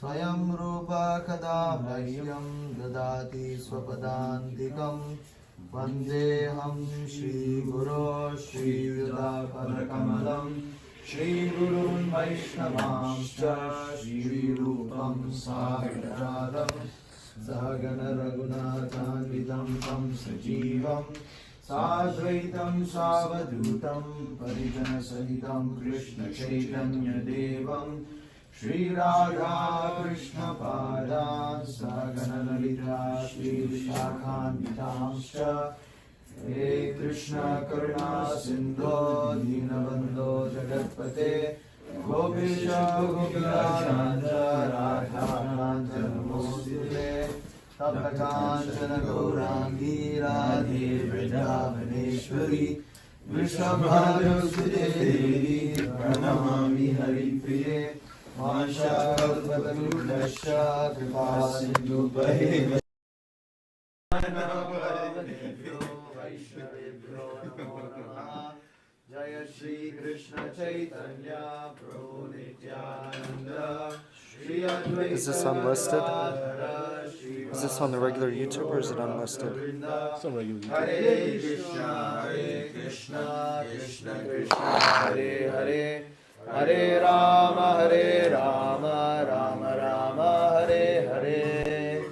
Swayam Rupa Kada Vahyam Dadati Swapadantikam Vandeham Shri Guru Shri Yuda Padakamalam Shri Gurun Vaishnavamscha Shri Rupam Sahajaradam Sahagana Raghunathanvidam Tam Sajivam Sadvaitam Savadutam Parijana Sahitam Krishna Chaitanya Devam Shri Radha Krishna Pada Sagana Lalita Shri Vishakhanvitamscha He Krishna Karuna Sindho Dinabandho Jagatpate Gopisha Gopikachandra Radha Namostute Taptakanchana Gaurangi Radhe Vrindavaneshwari Vrishabhadasute Devi Pranamami Haripriye Vansha Kalpatarudasya Kripa Sindhu Bhave Jaya Shri Krishna Chaitanya Prabhu Nityananda Shri Advaita. Is this unlisted? Is this on the regular YouTube or is it unlisted? It's on regular YouTube. Hare Krishna, Krishna Krishna, Hare Hare, Hare Rama, Rama Rama, Hare Hare.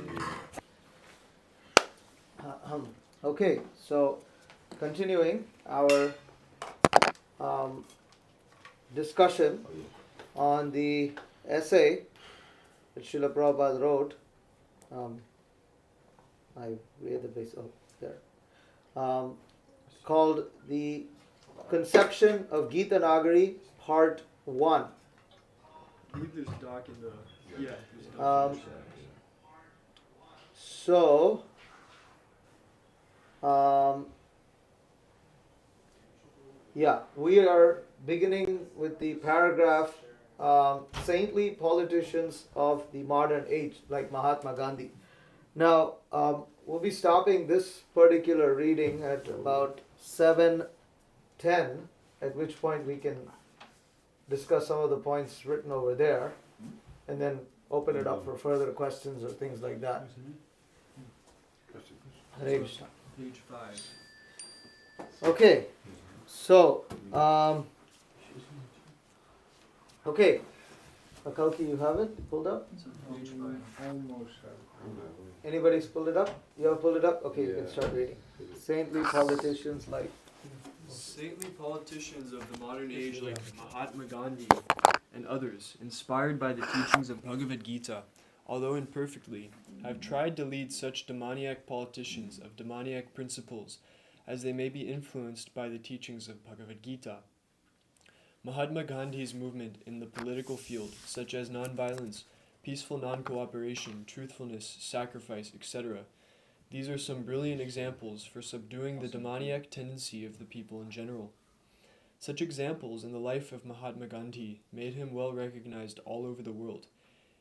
Okay, so continuing our discussion on the essay that Srila Prabhupada wrote. I read the base there. Called The Conception of Gita Nagari, Part 1. Leave this doc in the... Yeah. We are beginning with the paragraph Saintly Politicians of the Modern Age, like Mahatma Gandhi. Now, we'll be stopping this particular reading at about 7:10, at which point we can discuss some of the points written over there, and then open it up for further questions or things like that. Hare Krishna. Page 5. Okay, so, okay, Akalki, you have it pulled up? Page 5. Almost have. Anybody's pulled it up? You have pulled it up? Okay, you can start reading. Saintly politicians like... Saintly politicians of the modern age like Mahatma Gandhi and others, inspired by the teachings of Bhagavad Gita, although imperfectly, have tried to lead such demoniac politicians of demoniac principles as they may be influenced by the teachings of Bhagavad Gita. Mahatma Gandhi's movement in the political field, such as nonviolence, peaceful non-cooperation, truthfulness, sacrifice, etc. These are some brilliant examples for subduing the demoniac tendency of the people in general. Such examples in the life of Mahatma Gandhi made him well recognized all over the world,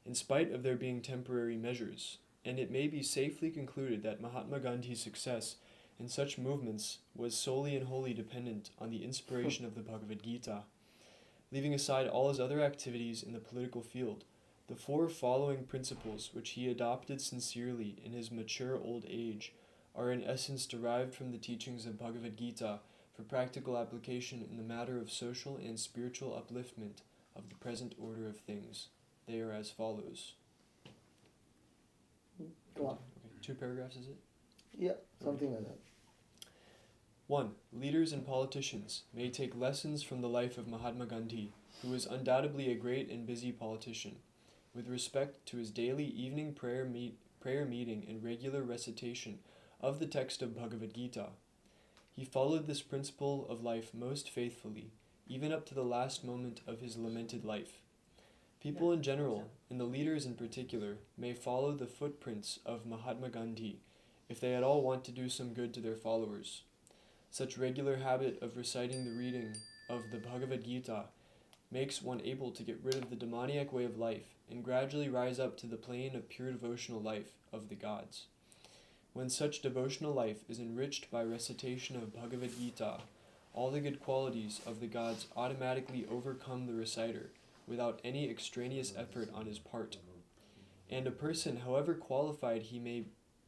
in spite of there being temporary measures, and it may be safely concluded that Mahatma Gandhi's success in such movements was solely and wholly dependent on the inspiration of the Bhagavad Gita. Leaving aside all his other activities in the political field, the 4 following principles which he adopted sincerely in his mature old age are in essence derived from the teachings of Bhagavad Gita for practical application in the matter of social and spiritual upliftment of the present order of things. They are as follows. Go on. Okay, 2 paragraphs is it? Yeah, something like that. 1. Leaders and politicians may take lessons from the life of Mahatma Gandhi, who was undoubtedly a great and busy politician, with respect to his daily evening prayer meeting and regular recitation of the text of Bhagavad Gita. He followed this principle of life most faithfully, even up to the last moment of his lamented life. People in general, and the leaders in particular, may follow the footprints of Mahatma Gandhi if they at all want to do some good to their followers. Such regular habit of reciting the reading of the Bhagavad Gita makes one able to get rid of the demoniac way of life and gradually rise up to the plane of pure devotional life of the gods. When such devotional life is enriched by recitation of Bhagavad Gita, all the good qualities of the gods automatically overcome the reciter without any extraneous effort on his part. and a person, however qualified he may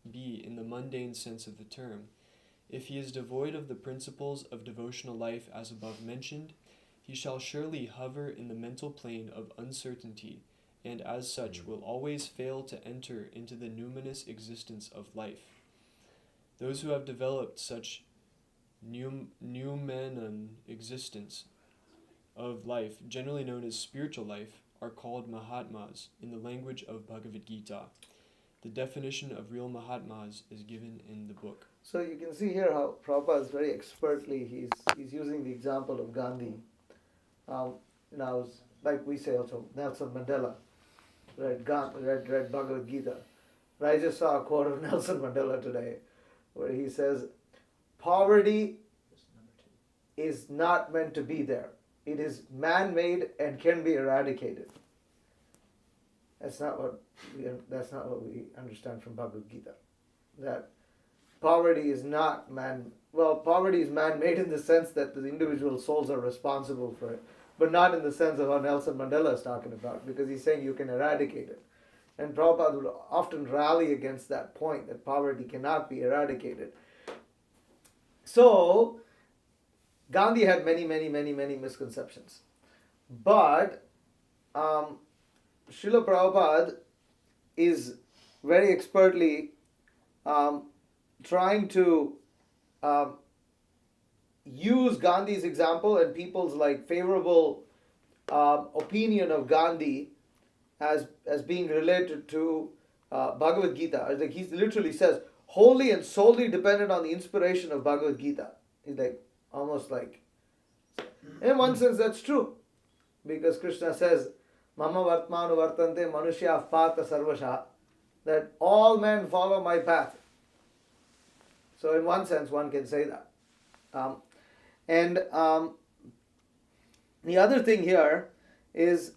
be in the mundane sense of the term, if he is devoid of the principles of devotional life as above mentioned, he shall surely hover in the mental plane of uncertainty, and as such will always fail to enter into the numinous existence of life. Those who have developed such noumenon existence of life, generally known as spiritual life, are called Mahatmas in the language of Bhagavad Gita. The definition of real Mahatmas is given in the book. So you can see here how Prabhupada is very expertly, he's using the example of Gandhi. Now, like we say also, Nelson Mandela read Bhagavad Gita. And I just saw a quote of Nelson Mandela today where he says, poverty is not meant to be there. It is man-made and can be eradicated. That's not what we understand from Bhagavad Gita. That poverty is not poverty is man-made in the sense that the individual souls are responsible for it, but not in the sense of what Nelson Mandela is talking about, because he's saying you can eradicate it. And Prabhupada would often rally against that point, that poverty cannot be eradicated. So, Gandhi had many misconceptions. But Srila Prabhupada is very expertly trying to use Gandhi's example and people's favorable opinion of Gandhi as being related to Bhagavad Gita. Like he literally says, wholly and solely dependent on the inspiration of Bhagavad Gita. He's in one sense that's true, because Krishna says, Mama Vartmanu Vartante Manushya Pata Sarvasha, that all men follow my path. So in one sense one can say that. The other thing here is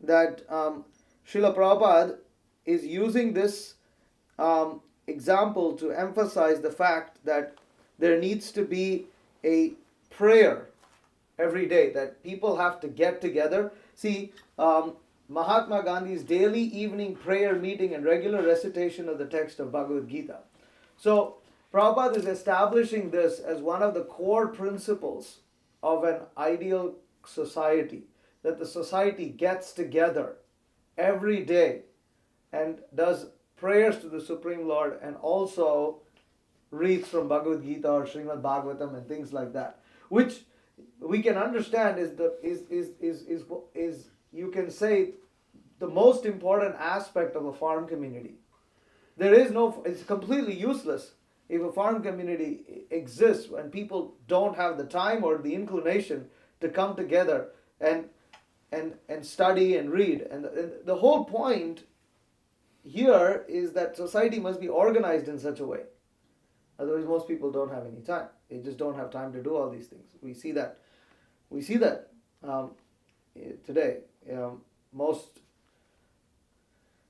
that Srila Prabhupada is using this example to emphasize the fact that there needs to be a prayer every day, that people have to get together. See, Mahatma Gandhi's daily evening prayer meeting and regular recitation of the text of Bhagavad Gita. So, Prabhupada is establishing this as one of the core principles of an ideal society, that the society gets together every day and does prayers to the Supreme Lord and also reads from Bhagavad Gita or Srimad Bhagavatam and things like that, which we can understand is you can say the most important aspect of a farm community. It's completely useless if a farm community exists and people don't have the time or the inclination to come together and study and read. And the whole point here is that society must be organized in such a way. Otherwise, most people don't have any time. They just don't have time to do all these things. We see that today. There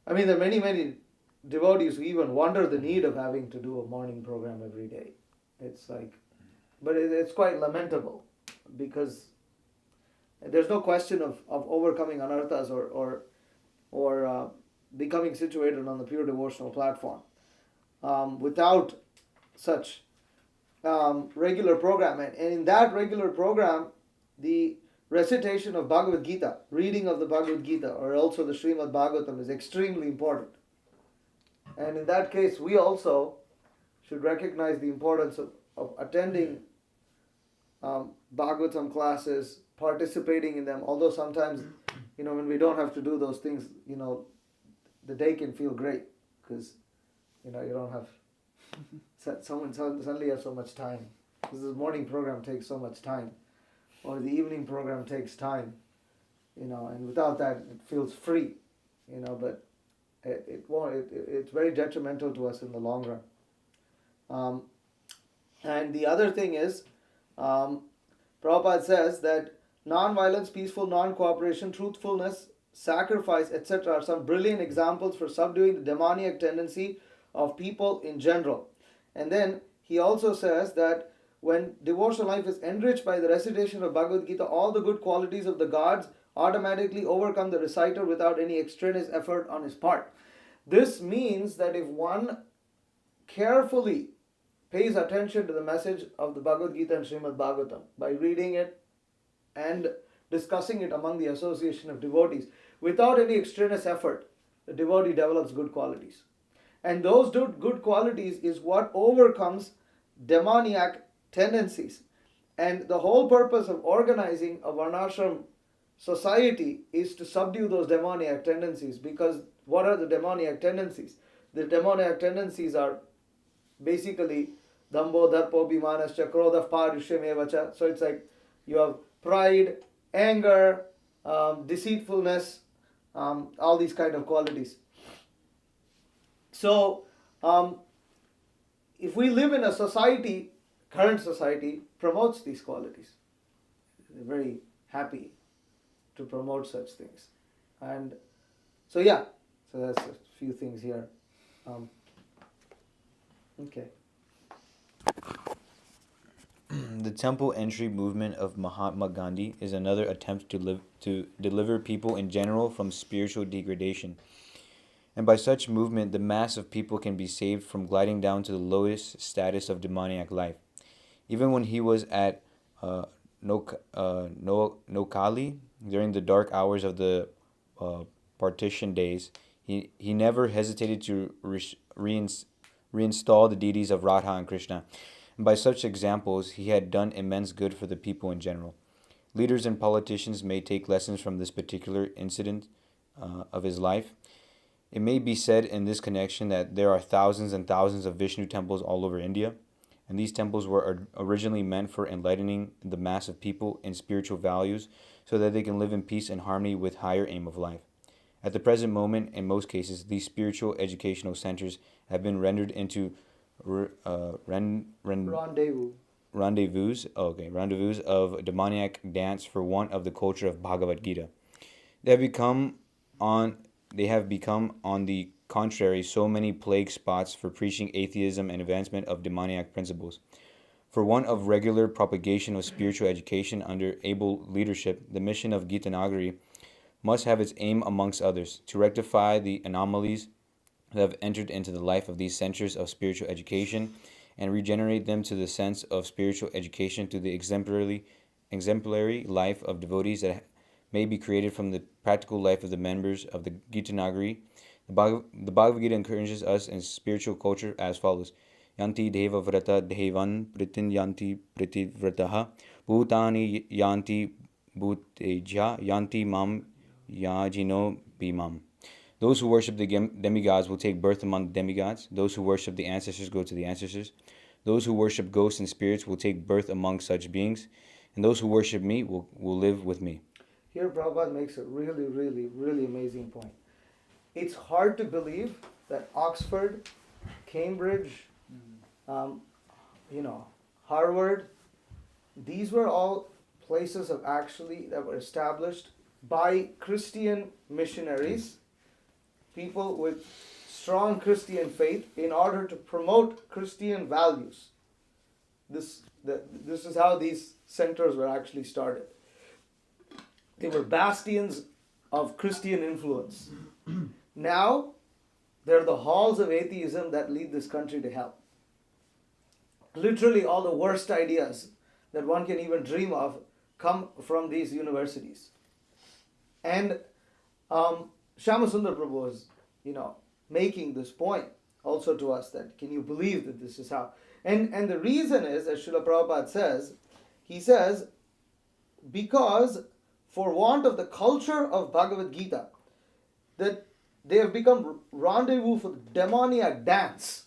are many devotees who even wonder the need of having to do a morning program every day. But it's quite lamentable, because there's no question of overcoming anarthas or becoming situated on the pure devotional platform without such regular program. And in that regular program, the recitation of Bhagavad Gita, reading of the Bhagavad Gita, or also the Srimad Bhagavatam is extremely important. And in that case, we also should recognize the importance of attending Bhagavatam classes, participating in them, although sometimes, when we don't have to do those things, the day can feel great, because, you don't have, someone suddenly has so much time, because this morning program takes so much time, or the evening program takes time, and without that, it feels free, but it's very detrimental to us in the long run. And the other thing is, Prabhupada says that non-violence, peaceful non-cooperation, truthfulness, sacrifice, etc. are some brilliant examples for subduing the demoniac tendency of people in general. And then he also says that when devotional life is enriched by the recitation of Bhagavad Gita, all the good qualities of the gods automatically overcome the reciter without any extraneous effort on his part. This means that if one carefully pays attention to the message of the Bhagavad Gita and Srimad Bhagavatam by reading it and discussing it among the association of devotees without any extraneous effort, the devotee develops good qualities. And those good qualities is what overcomes demoniac tendencies. And the whole purpose of organizing a Varnashram society is to subdue those demoniac tendencies. Because what are the demoniac tendencies? The demoniac tendencies are basically Dambo, Darpo, Bhimanascha, Krodha, Parishyamevacha. So it's like you have pride, anger, deceitfulness, all these kind of qualities. So, if we live in a society, current society promotes these qualities. They're very happy to promote such things. And so, yeah, so that's a few things here. Okay. The temple entry movement of Mahatma Gandhi is another attempt to deliver people in general from spiritual degradation. And by such movement, the mass of people can be saved from gliding down to the lowest status of demoniac life. Even when he was at Nokali during the dark hours of the partition days, he never hesitated to reinstall the deities of Radha and Krishna. And by such examples, he had done immense good for the people in general. Leaders and politicians may take lessons from this particular incident of his life. It may be said in this connection that there are thousands and thousands of Vishnu temples all over India, and these temples were originally meant for enlightening the mass of people in spiritual values so that they can live in peace and harmony with higher aim of life. At the present moment, in most cases, these spiritual educational centers have been rendered into rendezvous of demoniac dance for want of the culture of Bhagavad Gita. They have become, on the contrary, so many plague spots for preaching atheism and advancement of demoniac principles. For want of regular propagation of spiritual education under able leadership, the mission of Gita Nagari must have its aim, amongst others, to rectify the anomalies that have entered into the life of these centers of spiritual education and regenerate them to the sense of spiritual education through the exemplary life of devotees that may be created from the practical life of the members of the Gita Nagari. The Bhagavad Gita encourages us in spiritual culture as follows. Yanti deva vrata devan pritin yanti pritivrataha bhutani yanti bhuteja yanti mam yajino bimam. Those who worship the demigods will take birth among the demigods. Those who worship the ancestors go to the ancestors. Those who worship ghosts and spirits will take birth among such beings. And those who worship me will live with me. Here Prabhupada makes a really, really, really amazing point. It's hard to believe that Oxford, Cambridge, Harvard, these were all places that were established by Christian missionaries, people with strong Christian faith, in order to promote Christian values. This is how these centers were actually started. They were bastions of Christian influence. Now, they're the halls of atheism that lead this country to hell. Literally all the worst ideas that one can even dream of come from these universities. And Shyamasundar Prabhu was, making this point also to us, that can you believe that this is how? And the reason is, as Srila Prabhupada says, he says, because for want of the culture of Bhagavad Gita, that they have become rendezvous for demoniac dance.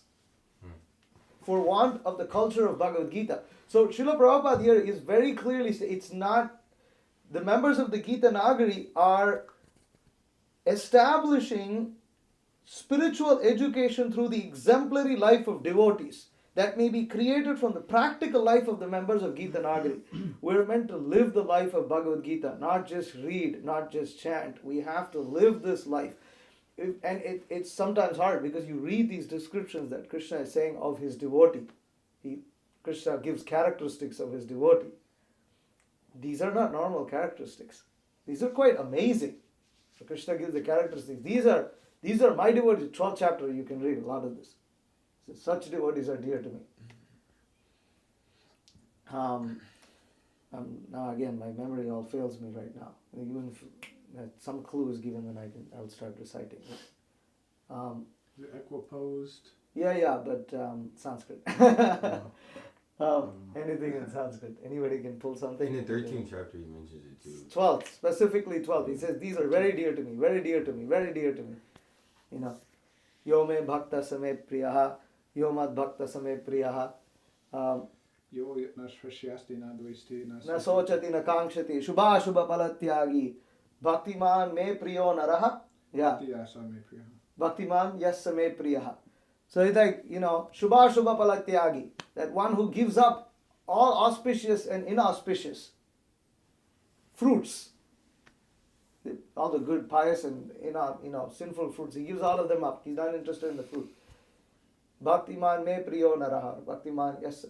For want of the culture of Bhagavad Gita. So Srila Prabhupada here is very clearly saying, it's not, the members of the Gita Nagari are establishing spiritual education through the exemplary life of devotees that may be created from the practical life of the members of Gita Nagari. We're meant to live the life of Bhagavad Gita, not just read, not just chant. We have to live this life. And it's sometimes hard because you read these descriptions that Krishna is saying of his devotee. Krishna gives characteristics of his devotee. These are not normal characteristics. These are quite amazing. So Krishna gives the characteristics. These These are my devotees. 12th chapter, you can read a lot of this. So such devotees are dear to me. Now again, my memory all fails me right now. Even if some clue is given, then I'll start reciting. The equiposed. Yeah, but Sanskrit. Anything in Sanskrit. Anybody can pull something. In the 13th chapter, he mentions it too. 12th, specifically 12th. He says, these are very dear to me, very dear to me, very dear to me. You know, Yo me bhakta same priyaha, yo mad bhakta same priyaha, Yo na shrashyasti na dvesti na sochati na kankshati, shubha shubha palatyagi, bhaktiman me priyo naraha. Yeah, me priya. bhaktiman yas me priyaha. So it's like, shubha shubha palatyagi, that one who gives up all auspicious and inauspicious fruits, all the good, pious and sinful fruits, he gives all of them up. He's not interested in the fruit. Bhaktiman me priyo naraha. Bhaktiman, yes,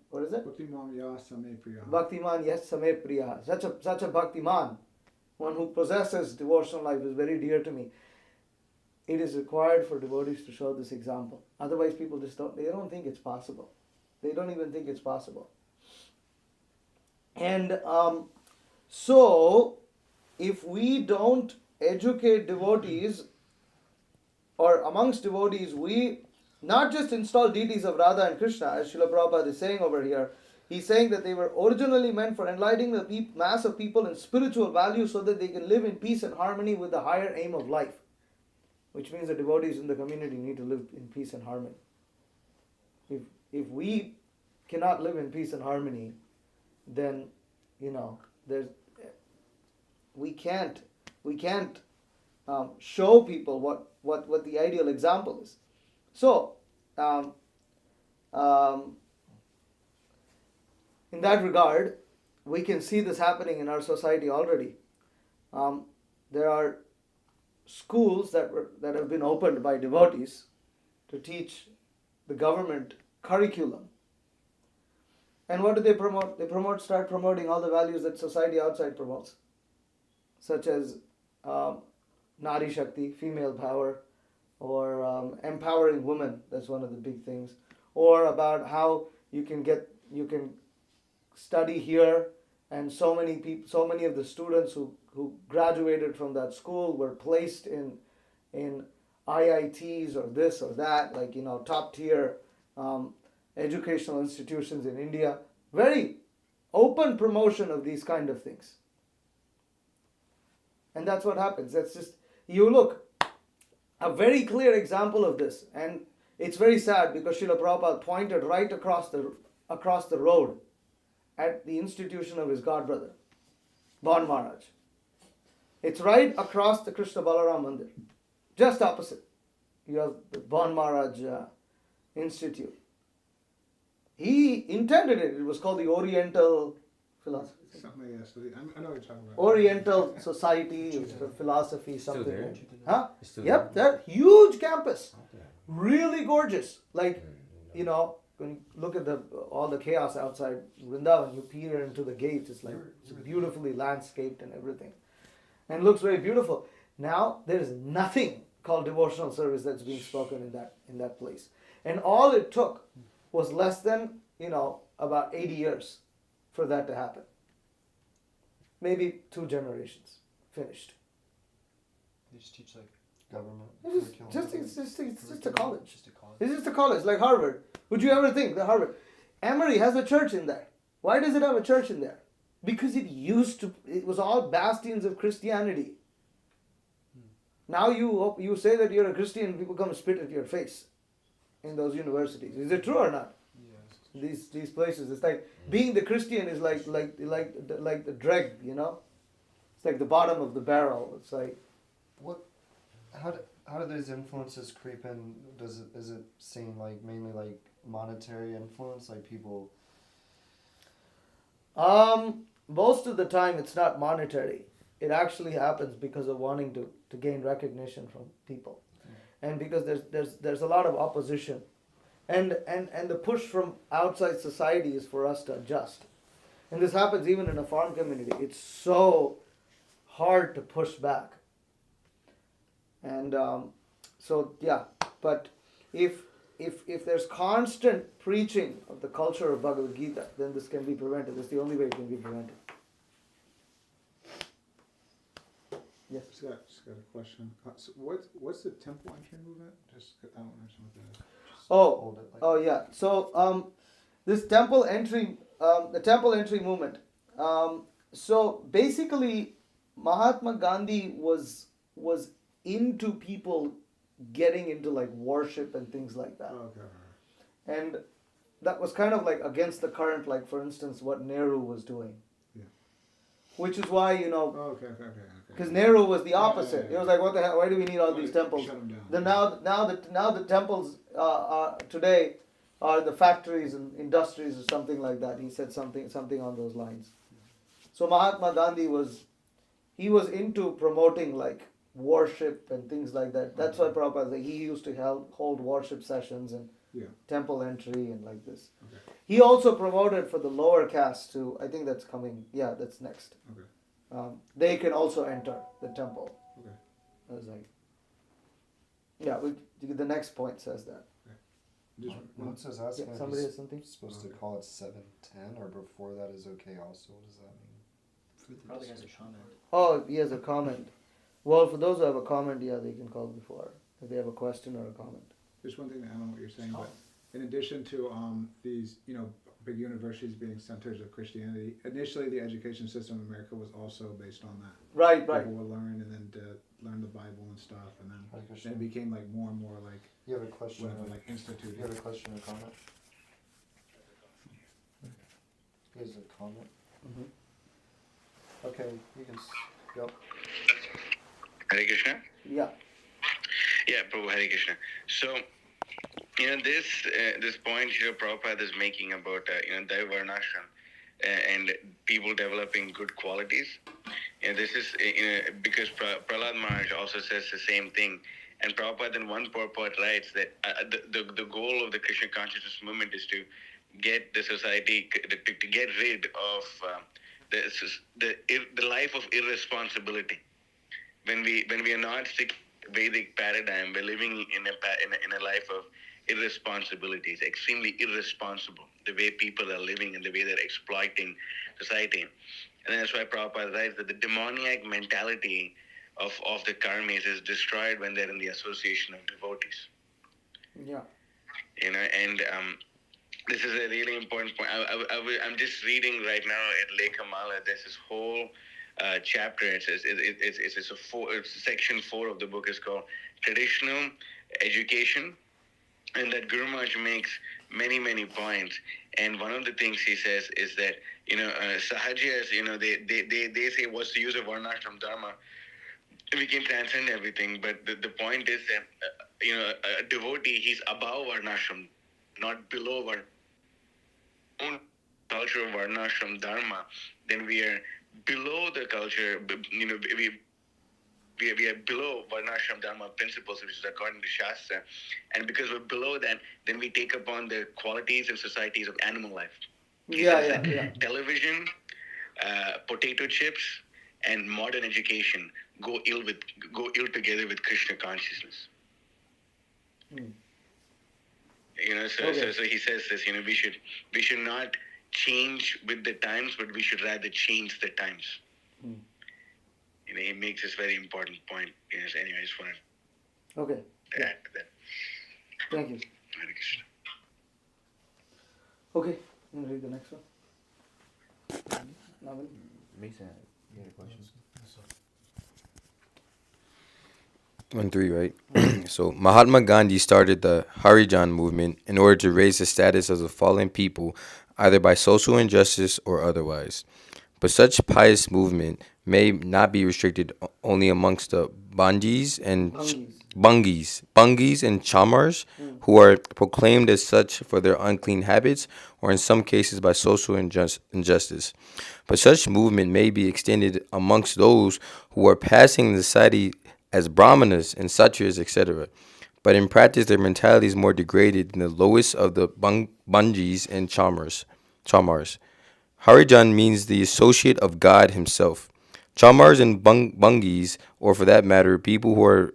what is it? Bhaktiman yasa me priya. Bhaktiman yes me priya. Such a bhaktiman, one who possesses devotional life, is very dear to me. It is required for devotees to show this example. Otherwise, people they don't think it's possible. They don't even think it's possible. And so, if we don't educate devotees, or amongst devotees, we not just install deities of Radha and Krishna, as Srila Prabhupada is saying over here. He's saying that they were originally meant for enlightening the mass of people in spiritual values so that they can live in peace and harmony with the higher aim of life. Which means the devotees in the community need to live in peace and harmony. If we cannot live in peace and harmony, then we can't show people what the ideal example is. So in that regard, we can see this happening in our society already. There are schools that have been opened by devotees to teach the government curriculum. And what do they promote? They start promoting all the values that society outside promotes, such as Nari Shakti, female power, or empowering women. That's one of the big things. Or about how you can study here, and so many of the students who graduated from that school were placed in IITs or this or that, top tier educational institutions in India. Very open promotion of these kind of things. And that's what happens. That's just, you look, a very clear example of this. And it's very sad because Srila Prabhupada pointed right across the road at the institution of his godbrother, Bhan Maharaj. It's right across the Krishna Balaram Mandir. Just opposite. You have the Bhan Maharaj Institute. He intended it. It was called the Oriental Philosophy. Something else. I know what you're talking about. Oriental Society of Philosophy, something. Still there? Huh? It's still Yep, there? that huge campus. Really gorgeous. When you look at all the chaos outside Vrindavan, you peer into the gates. It's beautifully landscaped and everything, and it looks very beautiful. Now there is nothing called devotional service that's being spoken in that place, and all it took was less than about 80 years for that to happen. Maybe 2 generations finished. They just teach government. It's curriculum. just a college. Just a college. It's just a college, like Harvard. Would you ever think that Harvard? Emory has a church in there. Why does it have a church in there? Because it was all bastions of Christianity. Now you say that you're a Christian, people come and spit at your face in those universities. Is it true or not? Yes. These places, it's like being the Christian is like the dreg, It's like the bottom of the barrel. It's like How do those influences creep in? Is it seen mainly monetary influence, people? Most of the time it's not monetary. It actually happens because of wanting to gain recognition from people, and because there's a lot of opposition, and the push from outside society is for us to adjust, and this happens even in a farm community. It's so hard to push back. And so yeah, but if if there's constant preaching of the culture of Bhagavad Gita, then this can be prevented. That's the only way it can be prevented. Yes. Just got a question. So what's the temple entry movement? I don't understand what that is. Oh, Hold it like oh yeah. So this temple entry, the temple entry movement. So basically, Mahatma Gandhi was into people getting into like worship and things like that, Oh, okay. and that was kind of like against the current. Like for instance, what Nehru was doing. Yeah. Which is why Oh, okay. because Nehru was the Yeah, opposite. yeah. He was like, "What the hell? Why do we need all Why these shut temples?" 'em down. Then now the temples are today are the factories and industries or something like that. He said something on those lines. So Mahatma Gandhi was into promoting like worship and things like that. That's why Prabhupada said he used to hold worship sessions and Yeah. temple entry and like this. Okay. He also promoted for the lower caste too. I think that's coming. Yeah, that's next. Okay. They can also enter the temple. Okay. I was like, yeah, the next point says that. Just Notes is asking Yeah, if somebody he's has something? supposed to call it 7:10 or before that is okay also. What does that mean? Probably has a comment. Oh, he has a comment. Well, for those who have a comment, yeah, they can call before if they have a question or a comment. Just one thing to add on what you're saying, but in addition to these, big universities being centers of Christianity, initially the education system in America was also based on that. Right. People would learn and then to learn the Bible and stuff, and Hare then Krishna. it became like more and more like You have a question? whatever, Or, like instituted. you have a question or comment? He has a comment. Mhm. Okay, you can. Yep. Hare Krishna. Yeah. Yeah, Prabhu Hare Krishna. So, this point here Prabhupada is making about Daiva Varnashram and people developing good qualities. This is because Prahlad Maharaj also says the same thing. And Prabhupada in one purport writes that the goal of the Krishna consciousness movement is to get the society to get rid of the life of irresponsibility. When we are not sticking to the Vedic paradigm, we're living in a life of irresponsibility. It's extremely irresponsible the way people are living and the way they're exploiting society. And that's why Prabhupada writes that the demoniac mentality of the karmis is destroyed when they're in the association of devotees. Yeah. And this is a really important point. I'm just reading right now at Lekamala. There's this whole chapter. It's section 4 of the book is called Traditional Education, and that Guru Maharaj makes many points. And one of the things he says is that Sahajas, they say what's the use of Varnashram Dharma? We can transcend everything, but the point is that a devotee, he's above Varnashram, not below own culture of Varnashram Dharma, then we are below the culture, we are below Varnashram Dharma principles, which is according to Shastra. And because we're below that, then we take upon the qualities and societies of animal life. Yeah. Television, potato chips, and modern education go ill together with Krishna consciousness. So he says this. We should not change with the times, but we should rather change the times. He makes this very important point. Anyway, I just wanted to add to that. Thank you. Hare Krishna. Okay, you want to read the next one? Navin? Mason, you had a question? 1-3, right? So Mahatma Gandhi started the Harijan movement in order to raise the status of the fallen people, either by social injustice or otherwise. But such pious movement may not be restricted only amongst the Bungis and Chamars, who are proclaimed as such for their unclean habits, or in some cases by social injustice. But such movement may be extended amongst those who are passing in society as Brahmanas and Satyas, etc. But in practice, their mentality is more degraded than the lowest of the Bungis and Chamars. Harijan means the associate of God himself. Chamars and Bungis, or for that matter, people who are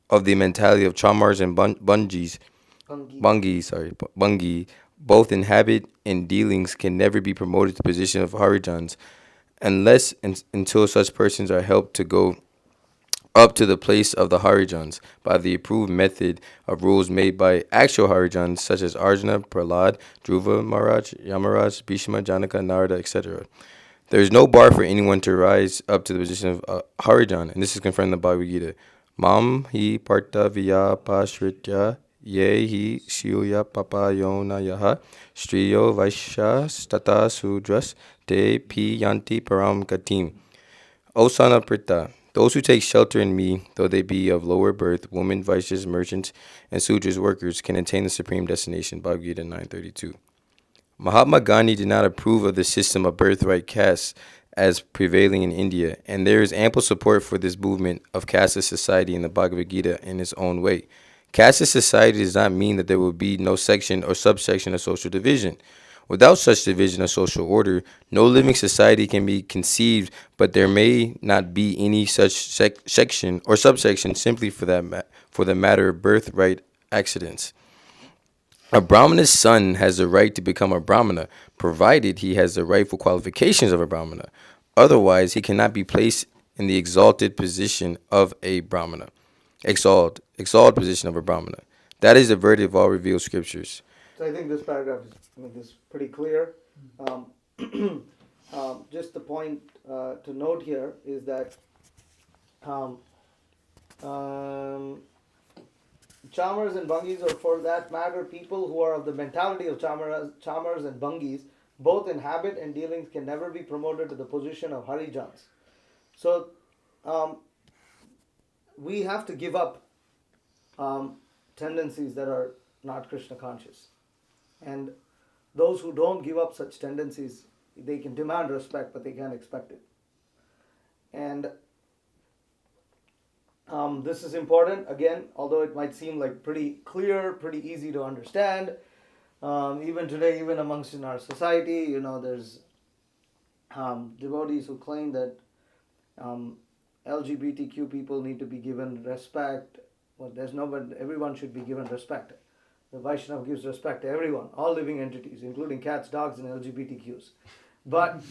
of the mentality of Chamars and Bungi, both in habit and dealings can never be promoted to the position of Harijans unless until such persons are helped to go up to the place of the Harijans by the approved method of rules made by actual Harijans such as Arjuna, Prahlad, Dhruva Maharaj, Yamaraj, Bhishma, Janaka, Narada, etc. There is no bar for anyone to rise up to the position of Harijan, and this is confirmed in the Bhagavad Gita. Mam hi parta vyapashritya ye hi shilya papayona yaha striyo vaishya stata sudras te pi yanti param gatim. O son of Pritha, those who take shelter in me, though they be of lower birth, women, vaishyas, merchants, and sudras workers, can attain the supreme destination. Bhagavad Gita 9:32. Mahatma Gandhi did not approve of the system of birthright castes as prevailing in India, and there is ample support for this movement of caste society in the Bhagavad Gita in its own way. Caste society does not mean that there will be no section or subsection of social division. Without such division of social order, no living society can be conceived, but there may not be any such section or subsection simply for the matter of birthright accidents. A Brahmana's son has the right to become a Brahmana, provided he has the rightful qualifications of a Brahmana. Otherwise, he cannot be placed in the exalted position of a Brahmana. Exalted position of a Brahmana. That is the verdict of all revealed scriptures. So I think this paragraph is pretty clear. Just the point to note here is that Chamars and Bungis, or for that matter, people who are of the mentality of Chamars and Bungis, both in habit and dealings, can never be promoted to the position of Harijans. So we have to give up tendencies that are not Krishna conscious. And those who don't give up such tendencies, they can demand respect, but they can't expect it. And this is important, again, although it might seem like pretty clear, pretty easy to understand. Even today, even amongst in our society, there's devotees who claim that LGBTQ people need to be given respect. Well, everyone should be given respect. The Vaishnava gives respect to everyone, all living entities, including cats, dogs, and LGBTQs. But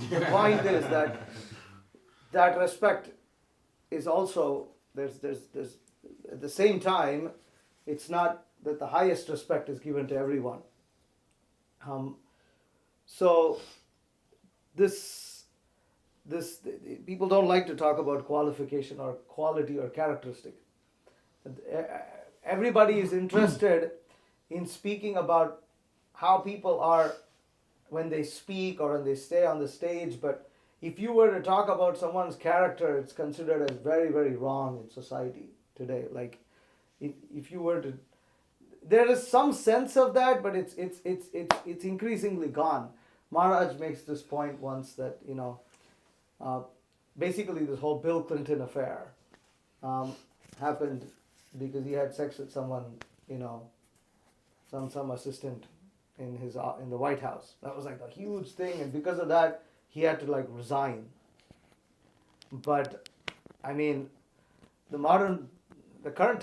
the point is that respect is also, there's at the same time, it's not that the highest respect is given to everyone. So this people don't like to talk about qualification or quality or characteristic. Everybody is interested in speaking about how people are when they speak or when they stay on the stage, but if you were to talk about someone's character, it's considered as very, very wrong in society today. Like, if you were to, there is some sense of that, but it's increasingly gone. Maharaj makes this point once that basically this whole Bill Clinton affair happened because he had sex with someone, some assistant in the White House. That was like a huge thing, and because of that, he had to resign. But I mean, the current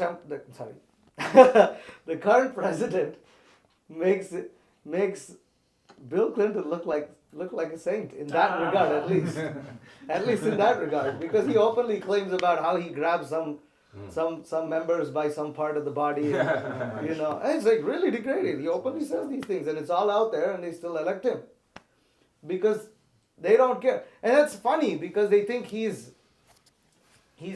president makes Bill Clinton look like a saint in that regard, at least in that regard, because he openly claims about how he grabs some members by some part of the body, and, and it's like really degraded. He openly says these things, and it's all out there, and they still elect him because they don't care. And that's funny because they think he's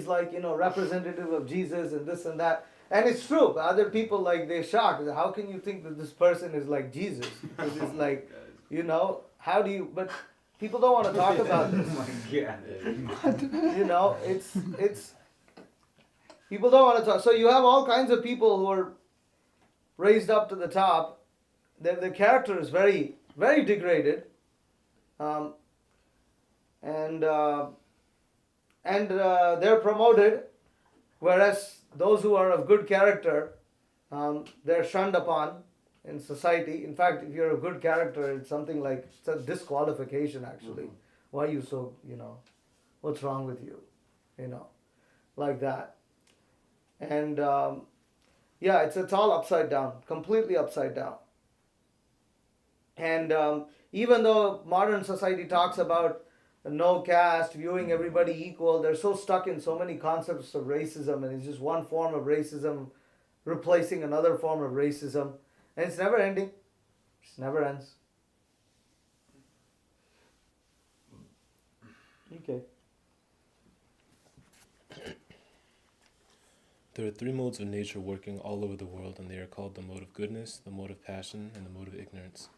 like representative of Jesus and this and that, and it's true. But other people they're shocked. How can you think that this person is like Jesus? Because it's like, how do you? But people don't want to talk about this. Oh my God. It's people don't want to talk. So you have all kinds of people who are raised up to the top. Their character is very, very degraded, and they're promoted, whereas those who are of good character, they're shunned upon in society. In fact, if you're of good character, it's something like it's a disqualification actually. Mm-hmm. Why are you so, what's wrong with you? Like that. And yeah, it's all upside down, completely upside down. And even though modern society talks about no caste, viewing everybody equal, they're so stuck in so many concepts of racism, and it's just one form of racism replacing another form of racism, and it's never ending. It never ends. Okay. There are three modes of nature working all over the world, and they are called the mode of goodness, the mode of passion, and the mode of ignorance.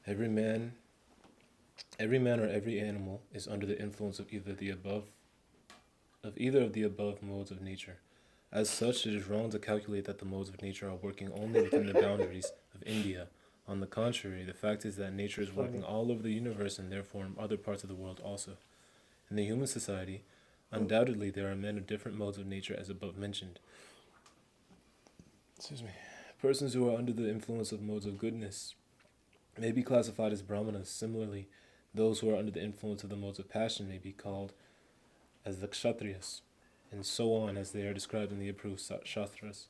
Every man or every animal is under the influence of either of the above modes of nature. As such, it is wrong to calculate that the modes of nature are working only within the boundaries of India. On the contrary, the fact is that nature is working all over the universe and therefore in other parts of the world also. In the human society, undoubtedly there are men of different modes of nature as above mentioned. Persons who are under the influence of modes of goodness may be classified as brahmanas. Similarly, those who are under the influence of the modes of passion may be called as the kshatriyas, and so on as they are described in the approved shastras.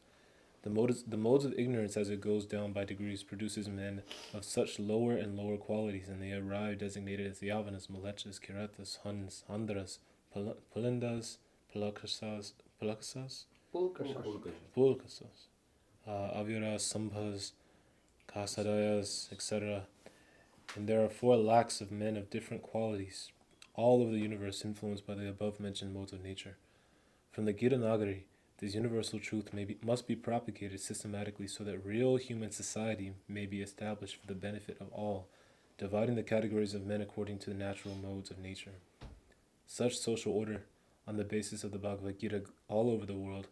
The modes of ignorance, as it goes down by degrees, produces men of such lower and lower qualities, and they arrive designated as Yavanas, Malechas, Kiratas, Huns, Andhras, Pulindas, Pulakasas, Aviras, Sambhas, Kasadayas, etc. And there are 4 lakhs of men of different qualities, all over the universe influenced by the above-mentioned modes of nature. From the Gita Nagari, this universal truth must be propagated systematically so that real human society may be established for the benefit of all, dividing the categories of men according to the natural modes of nature. Such social order, on the basis of the Bhagavad Gita all over the world,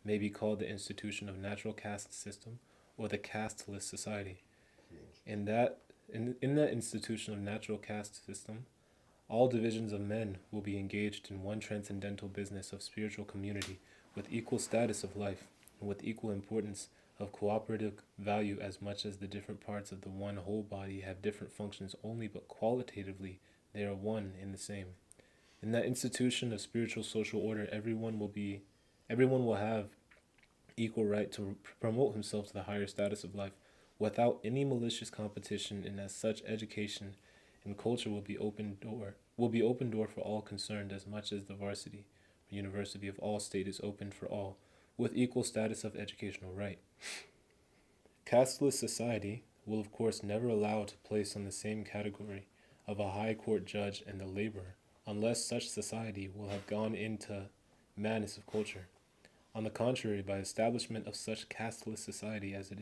may be called the institution of natural caste system or the casteless society. In that institution of natural caste system, all divisions of men will be engaged in one transcendental business of spiritual community with equal status of life and with equal importance of cooperative value, as much as the different parts of the one whole body have different functions only, but qualitatively they are one in the same. In that institution of spiritual social order, everyone will have equal right to promote himself to the higher status of life without any malicious competition, and as such education and culture will be open door for all concerned, as much as the varsity or university of all state is open for all with equal status of educational right. Casteless society will of course never allow to place on the same category of a high court judge and the laborer, unless such society will have gone into madness of culture. On the contrary, by establishment of such casteless society as it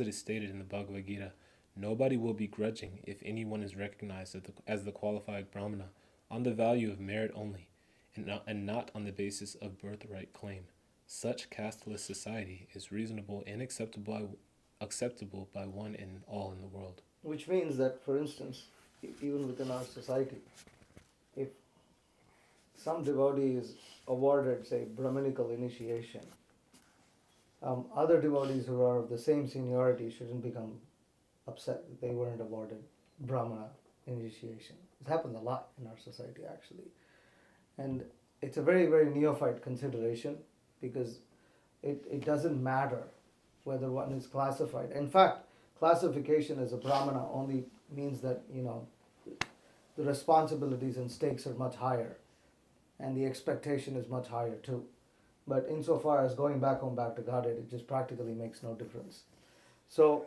is stated in the Bhagavad Gita, nobody will be grudging if anyone is recognized as the qualified brahmana on the value of merit only, and not on the basis of birthright claim. Such casteless society is reasonable and acceptable by one and all in the world. Which means that, for instance, even within our society, if some devotee is awarded, say, Brahminical initiation, other devotees who are of the same seniority shouldn't become upset that they weren't awarded Brahmana initiation. It's happened a lot in our society, actually. And it's a very, very neophyte consideration, because it doesn't matter whether one is classified. In fact, classification as a Brahmana only means that, the responsibilities and stakes are much higher, and the expectation is much higher too. But insofar as going back to Godhead, it just practically makes no difference. So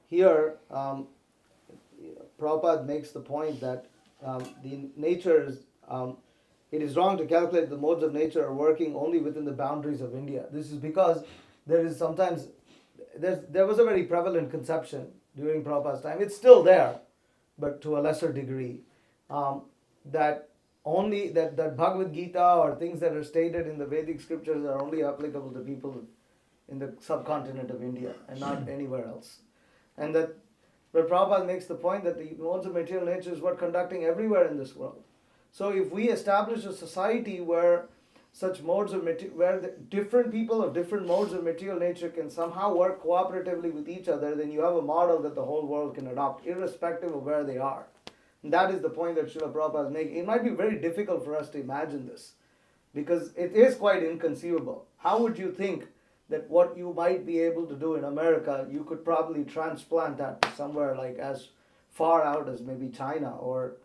here, Prabhupada makes the point that the nature is, it is wrong to calculate the modes of nature are working only within the boundaries of India. This is because there was a very prevalent conception during Prabhupada's time. It's still there, but to a lesser degree, that Bhagavad Gita or things that are stated in the Vedic scriptures are only applicable to people in the subcontinent of India and not anywhere else. And that where Prabhupada makes the point that the modes of material nature is what conducting everywhere in this world. So if we establish a society where such modes of where the different people of different modes of material nature can somehow work cooperatively with each other, then you have a model that the whole world can adopt, irrespective of where they are. And that is the point that Srila Prabhupada is making. It might be very difficult for us to imagine this, because it is quite inconceivable. How would you think that what you might be able to do in America, you could probably transplant that to somewhere like as far out as maybe China or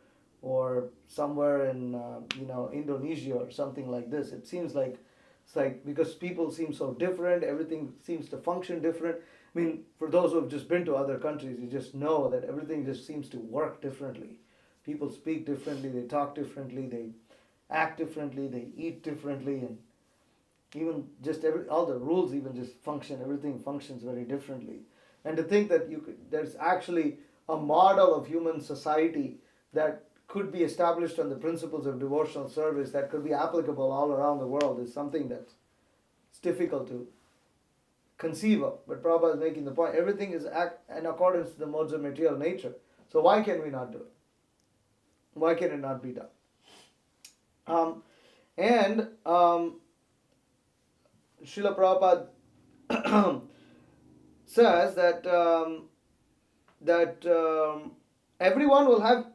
somewhere in Indonesia or something like this. It seems like it's like because people seem so different, everything seems to function different. I mean, for those who have just been to other countries, you just know that everything just seems to work differently. People speak differently, they talk differently, they act differently, they eat differently, and even just all the rules even just function. Everything functions very differently. And to think that there's actually a model of human society that could be established on the principles of devotional service that could be applicable all around the world is something that's difficult to conceive of. But Prabhupada is making the point, everything is in accordance to the modes of material nature. So why can we not do it? Why can it not be done? Srila Prabhupada says that everyone will have.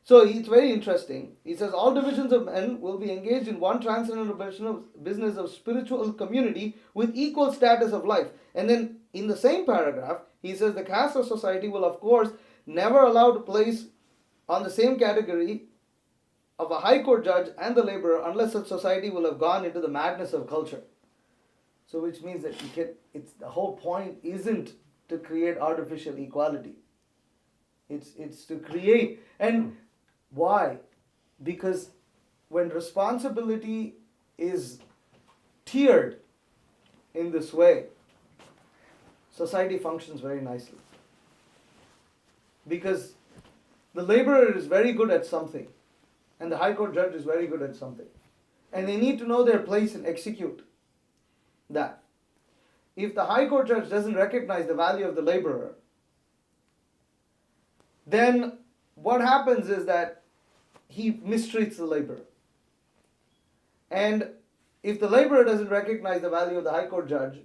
So it's very interesting. He says all divisions of men will be engaged in one transcendental business of spiritual community with equal status of life. And then in the same paragraph, he says the caste of society will of course never allow to place on the same category of a high court judge and the laborer unless such society will have gone into the madness of culture. So which means that the whole point isn't to create artificial equality. It's to create. And why? Because when responsibility is tiered in this way, society functions very nicely. Because the laborer is very good at something, and the high court judge is very good at something. And they need to know their place and execute that. If the high court judge doesn't recognize the value of the laborer, then what happens is that he mistreats the laborer. And if the laborer doesn't recognize the value of the high court judge,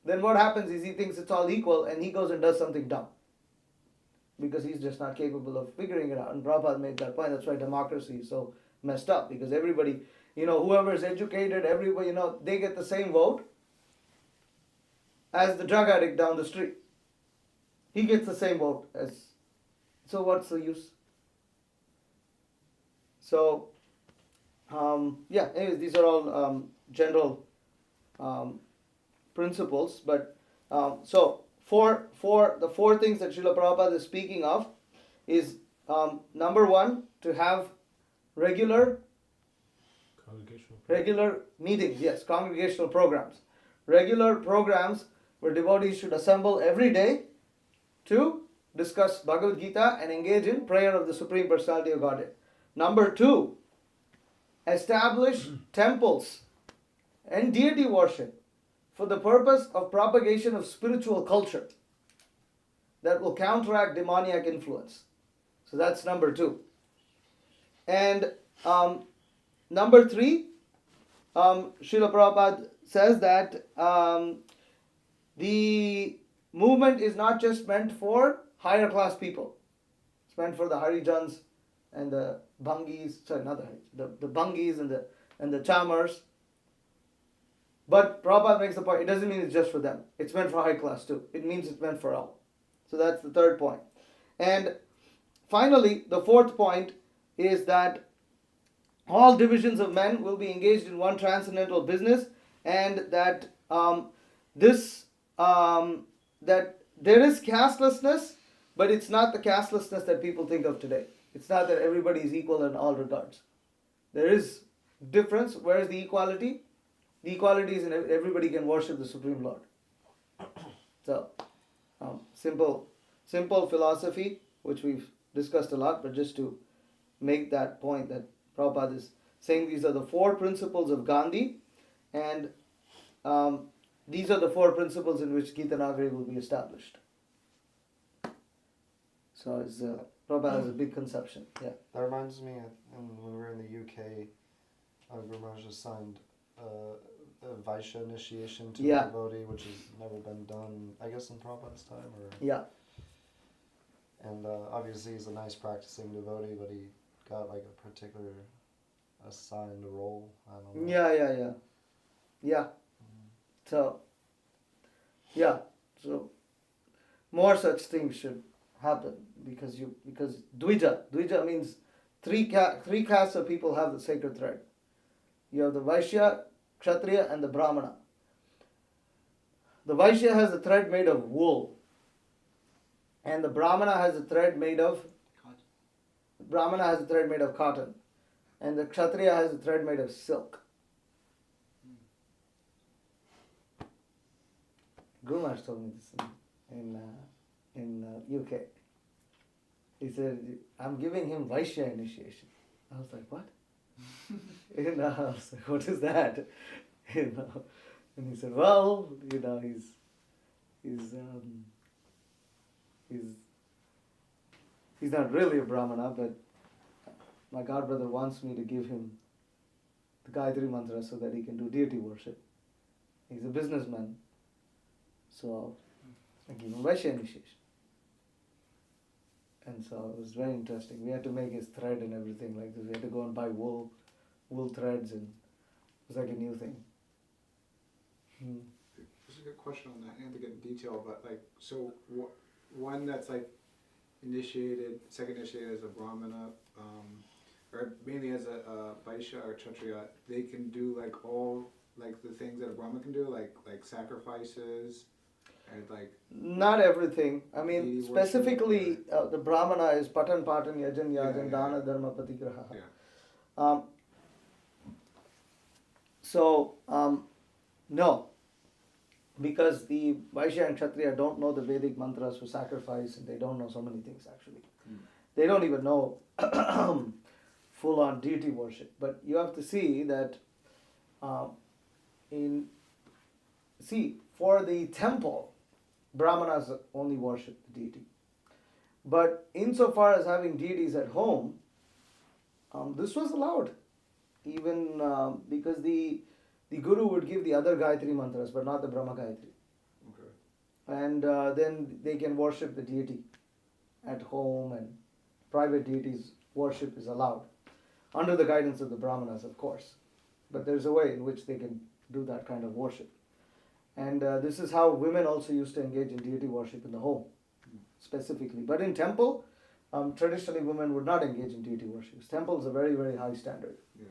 then what happens is he thinks it's all equal and he goes and does something dumb. Because he's just not capable of figuring it out. And Prabhupada made that point. That's why democracy is so messed up. Because everybody, whoever is educated, everybody, they get the same vote as the drug addict down the street. He gets the same vote as. So what's the use? So, anyways, these are all general principles. But so for the four things that Srila Prabhupada is speaking of is number one, to have regular meetings, yes, congregational programs. Regular programs where devotees should assemble every day to discuss Bhagavad Gita and engage in prayer of the Supreme Personality of Godhead. Number two, establish temples and deity worship for the purpose of propagation of spiritual culture that will counteract demoniac influence. So that's number two. And number three, Srila Prabhupada says that the movement is not just meant for higher class people. It's meant for the Harijans and the Bhangis, the Bhangis and the Chamars. But Prabhupada makes the point, it doesn't mean it's just for them. It's meant for high class too. It means it's meant for all. So that's the third point. And finally, the fourth point is that all divisions of men will be engaged in one transcendental business, and that that there is castelessness, but it's not the castelessness that people think of today. It's not that everybody is equal in all regards. There is difference. Where is the equality? The equality is in everybody can worship the Supreme Lord. So, simple philosophy, which we've discussed a lot, but just to make that point that Prabhupada is saying these are the four principles of Gandhi, and these are the four principles in which Gita Nagari will be established. So Prabhupada has a big conception. Yeah. That reminds me, when we were in the UK, Guru Maharaj signed a Vaishya initiation to a devotee, which has never been done, I guess, in Prabhupada's time. Yeah. And obviously he's a nice practicing devotee, but he got like a particular assigned role. I don't know. Yeah. So, yeah. So more such things should happen because Dvija means three castes of people have the sacred thread. You have the Vaishya, Kshatriya, and the Brahmana. The Vaishya has a thread made of wool, and the Brahmana has a thread made of cotton, and the Kshatriya has a thread made of silk. Guru Maharaj told me this in UK. He said, "I'm giving him Vaishya initiation." I was like, "What?" I was like, "What is that?" And he said, "Well, he's not really a Brahmana, but my godbrother wants me to give him the Gayatri Mantra so that he can do deity worship. He's a businessman, so I give him Vaishya initiation." And so it was very interesting. We had to make his thread and everything like this. We had to go and buy wool threads, and it was like a new thing. There's a good question on that. I have to get in detail, but so one that's second initiated as a Brahmana, or mainly as a Vaishya or Kshatriya, they can do all the things that a Brahmana can do, like sacrifices. And not everything. I mean, deity specifically, worship, the Brahmana is patan, yajan, dana, dharma, patigraha. Yeah. No, because the Vaishya and Kshatriya don't know the Vedic mantras for sacrifice, and they don't know so many things actually. They don't even know full-on deity worship. But you have to see that for the temple, Brahmanas only worship the deity. But insofar as having deities at home, this was allowed. Even because the Guru would give the other Gayatri mantras, but not the Brahma Gayatri. Okay. And then they can worship the deity at home, and private deities worship is allowed. Under the guidance of the Brahmanas, of course. But there's a way in which they can do that kind of worship. And this is how women also used to engage in deity worship in the home, specifically. But in temple, traditionally women would not engage in deity worship. Temple is a very, very high standard. Yeah.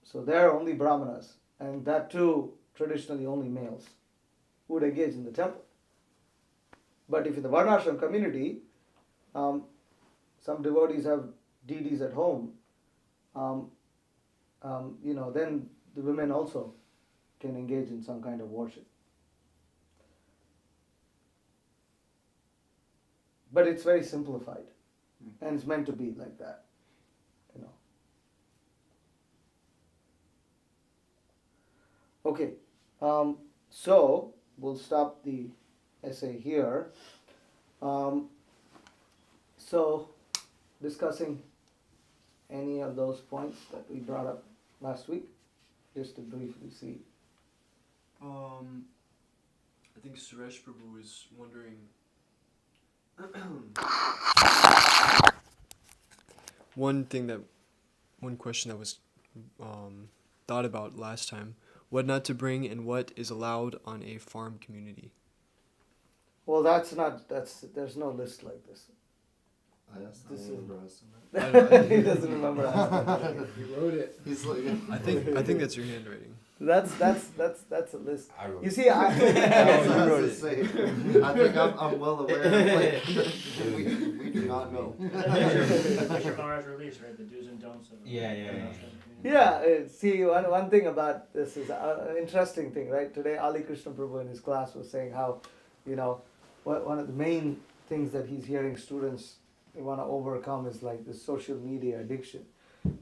So there are only Brahmanas, and that too, traditionally only males, would engage in the temple. But if in the Varnashrama community, some devotees have deities at home, then the women also can engage in some kind of worship. But it's very simplified, and it's meant to be like that. Okay, so we'll stop the essay here. So, discussing any of those points that we brought up last week, just to briefly see. I think Suresh Prabhu is wondering. One question that was thought about last time: what not to bring and what is allowed on a farm community. Well, there's no list like this. I asked This him, is- remember asking He doesn't remember asking that. He wrote it. He's like, I think that's your handwriting. That's a list. I wrote You it. see, I wrote was to say, I think I'm well aware of we do not know. Bishop Maharaj release, right? The do's and don'ts of see, one thing about this is an interesting thing, right? Today, Ali Krishna Prabhu in his class was saying how, one of the main things that he's hearing students want to overcome is like the social media addiction.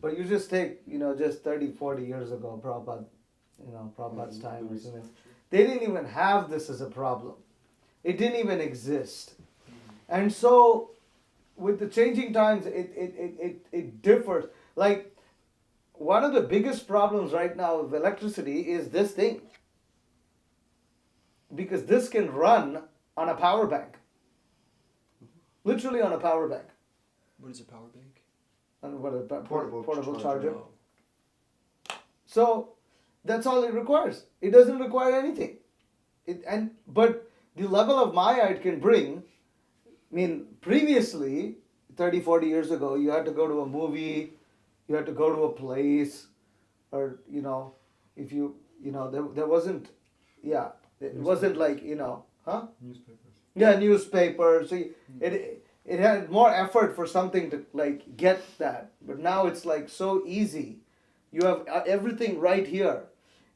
But you just take, just 30, 40 years ago, Prabhupada's time, they didn't even have this as a problem. It didn't even exist. And so, with the changing times, it differs. Like, one of the biggest problems right now with electricity is this thing. Because this can run on a power bank. Literally on a power bank. What is a power bank? Portable charger. So that's all it requires. It doesn't require anything. But the level of Maya it can bring, I mean, previously, 30, 40 years ago, you had to go to a movie, you had to go to a place, or, if there wasn't, it wasn't like, huh? Newspapers. Yeah, newspaper. So it had more effort for something to like get that. But now it's like so easy. You have everything right here.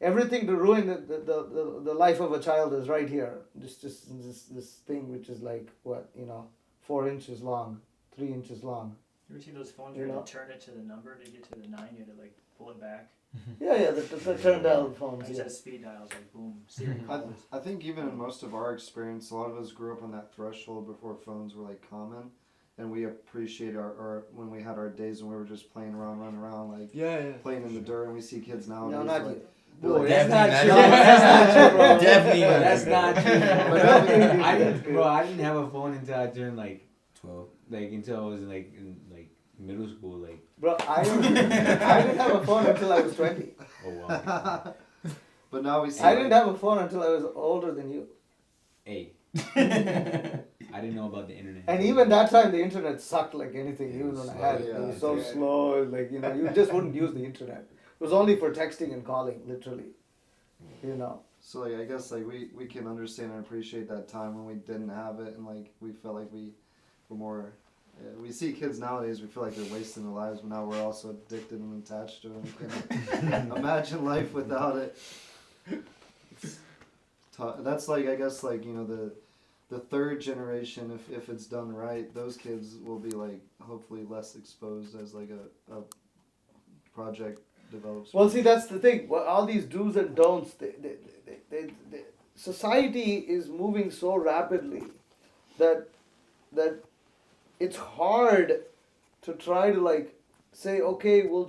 Everything to ruin the life of a child is right here. Just this thing which is like what 4 inches long, 3 inches long. You ever see those phones where you turn it to the number to get to the 9? You had to like pull it back. Yeah, the turn dial phones. I just had speed dials like boom, Siri calls. I think even in most of our experience, a lot of us grew up on that threshold before phones were like common, and we appreciate our when we had our days when we were just playing around, running around, like playing in the dirt, and we see kids nowadays. No, not like, you. Bro, that's not true. That's not true, bro. Definitely not. That's not true, bro. I didn't have a phone until I turned like 12. Like until I was in middle school. Like, bro, I didn't have a phone until I was 20. oh wow. But now we see. I didn't have a phone until I was older than you. Hey. I didn't know about the internet. And even that time, the internet sucked like anything. Even when I had it, yeah, it was so yeah. slow. Like you just wouldn't use the internet. It was only for texting and calling, literally. So like I guess like we can understand and appreciate that time when we didn't have it, and like we felt like we were more. We see kids nowadays, we feel like they're wasting their lives, but now we're also addicted and attached to it. We can't imagine life without it. That's like I guess like the third generation, if it's done right, those kids will be like hopefully less exposed as like a project develops. Well, see, that's the thing. Well, all these do's and don'ts, society is moving so rapidly that it's hard to try to like say, okay, we'll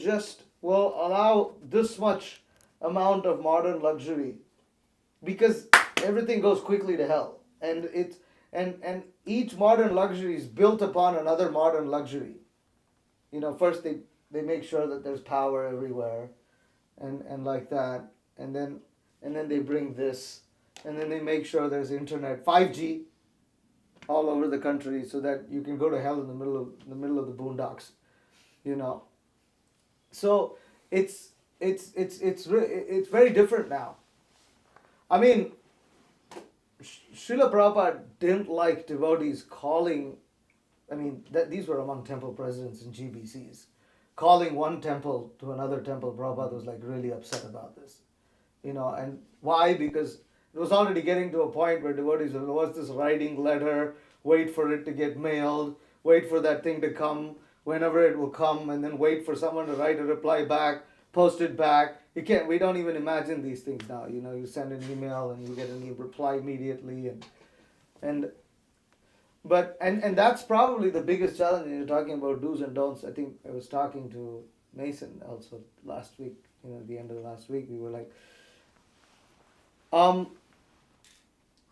allow this much amount of modern luxury, because everything goes quickly to hell, and each modern luxury is built upon another modern luxury. First they make sure that there's power everywhere, and like that, and then they bring this, and then they make sure there's internet, 5G, all over the country, so that you can go to hell in the middle of the boondocks, So it's very different now. I mean, Srila Prabhupada didn't like devotees calling. I mean, these were among temple presidents and GBCs. Calling one temple to another temple, Prabhupada was like really upset about this. And why? Because it was already getting to a point where devotees were, what's this writing letter, wait for it to get mailed, wait for that thing to come, whenever it will come, and then wait for someone to write a reply back, post it back. We don't even imagine these things now. You send an email and you get a reply immediately, and that's probably the biggest challenge when you're talking about do's and don'ts. I think I was talking to Mason also last week, at the end of last week, we were like,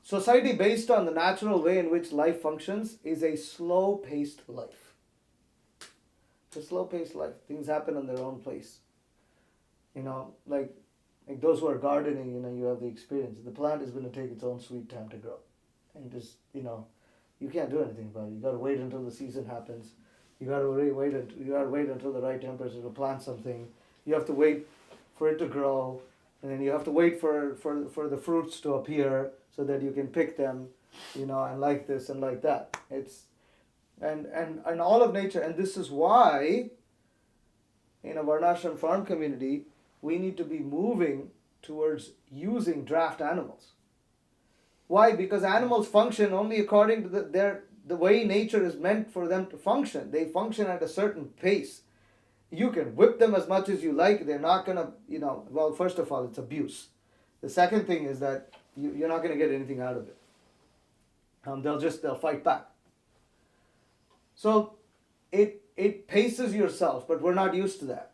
society based on the natural way in which life functions is a slow-paced life. It's a slow-paced life. Things happen in their own place. Like those who are gardening, you have the experience. The plant is going to take its own sweet time to grow. And just, you can't do anything about it. You got to wait until the season happens. You got to wait until the right temperature to plant something. You have to wait for it to grow, and then you have to wait for the fruits to appear so that you can pick them, and like this and like that. It's and all of nature, and this is why in a Varnashram farm community we need to be moving towards using draft animals. Why? Because animals function only according to the way nature is meant for them to function. They function at a certain pace. You can whip them as much as you like. They're not going to, well, first of all, it's abuse. The second thing is that you're not going to get anything out of it. They'll fight back. So it paces yourself, but we're not used to that.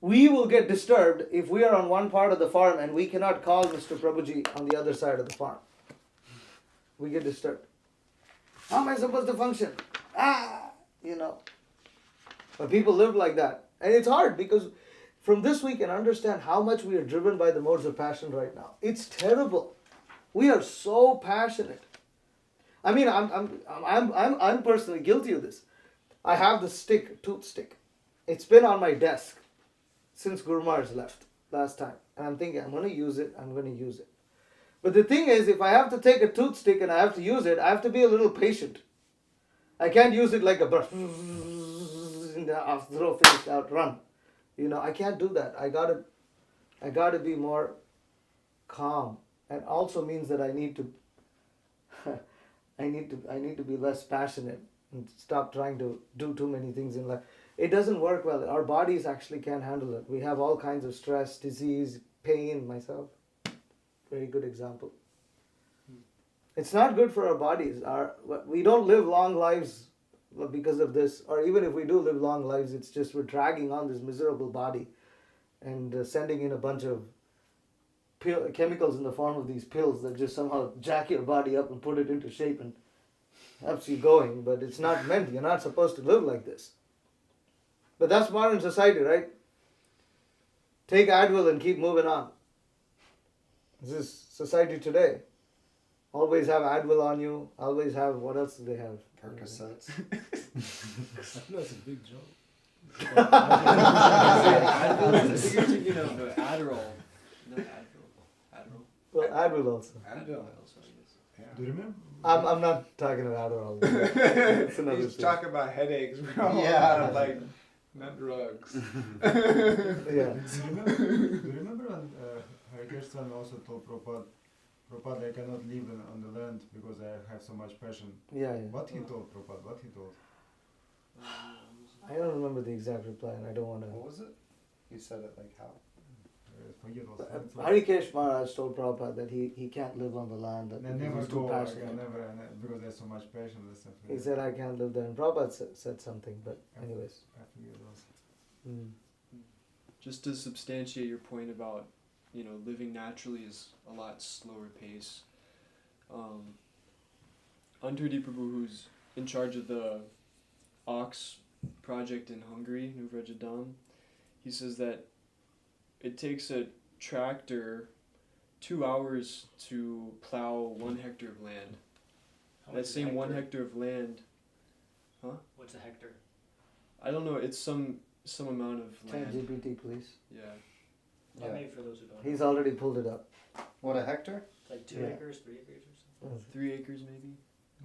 We will get disturbed if we are on one part of the farm and we cannot call Mr. Prabhuji on the other side of the farm. We get disturbed. How am I supposed to function? But people live like that. And it's hard because from this we can understand how much we are driven by the modes of passion right now. It's terrible. We are so passionate. I mean, I'm personally guilty of this. I have the tooth stick. It's been on my desk since Gurmar's left last time. And I'm thinking, I'm going to use it. But the thing is, if I have to take a toothstick and I have to use it, I have to be a little patient. I can't use it like a brush. I'll throw, finish out, run. I can't do that. I gotta be more calm. And also means that I need to I need to be less passionate and stop trying to do too many things in life. It doesn't work well. Our bodies actually can't handle it. We have all kinds of stress, disease, pain. Myself, very good example. It's not good for our bodies. We don't live long lives because of this, or even if we do live long lives, it's just we're dragging on this miserable body and sending in a bunch of chemicals in the form of these pills that just somehow jack your body up and put it into shape and helps you going. But it's not meant. You're not supposed to live like this. But that's modern society, right? Take Advil and keep moving on. This is society today. Always have Advil on you. Always have, what else do they have? Percocets. That's a big joke. Advil is you're thinking of Adderall. Not Advil. Adderall. Well, Advil also. Advil. Also, I guess. Do you remember? I'm not talking about Adderall. It's another He's thing. talking about headaches, bro. Yeah. Like, not drugs. Yeah. Do you remember when Hare Krishna also told Prabhupada, I cannot live on the land because I have so much passion. Yeah. What he told Prabhupada? What he told? I don't remember the exact reply, and I don't want to. What was it? He said it like how? Forget also. Harikesh Maharaj told Prabhupada that he can't live on the land. That I never he's too go. passionate. Because there's so much passion. He said I can't live there, and Prabhupada said something. But anyways. I forget also. Mm. Just to substantiate your point about, living naturally is a lot slower pace. Antudi Prabhu, who's in charge of the Ox project in Hungary, Nuvrajadam, he says that it takes a tractor 2 hours to plow 1 hectare of land. How That much is a same 1 hectare? hectare of land, What's a hectare? I don't know, it's some amount of Chat land. GPT, please. Yeah. Well, Yeah. maybe for those who don't. He's already pulled it up. What, a hectare? It's like 2 Yeah. acres, 3 acres or something. 3 acres maybe?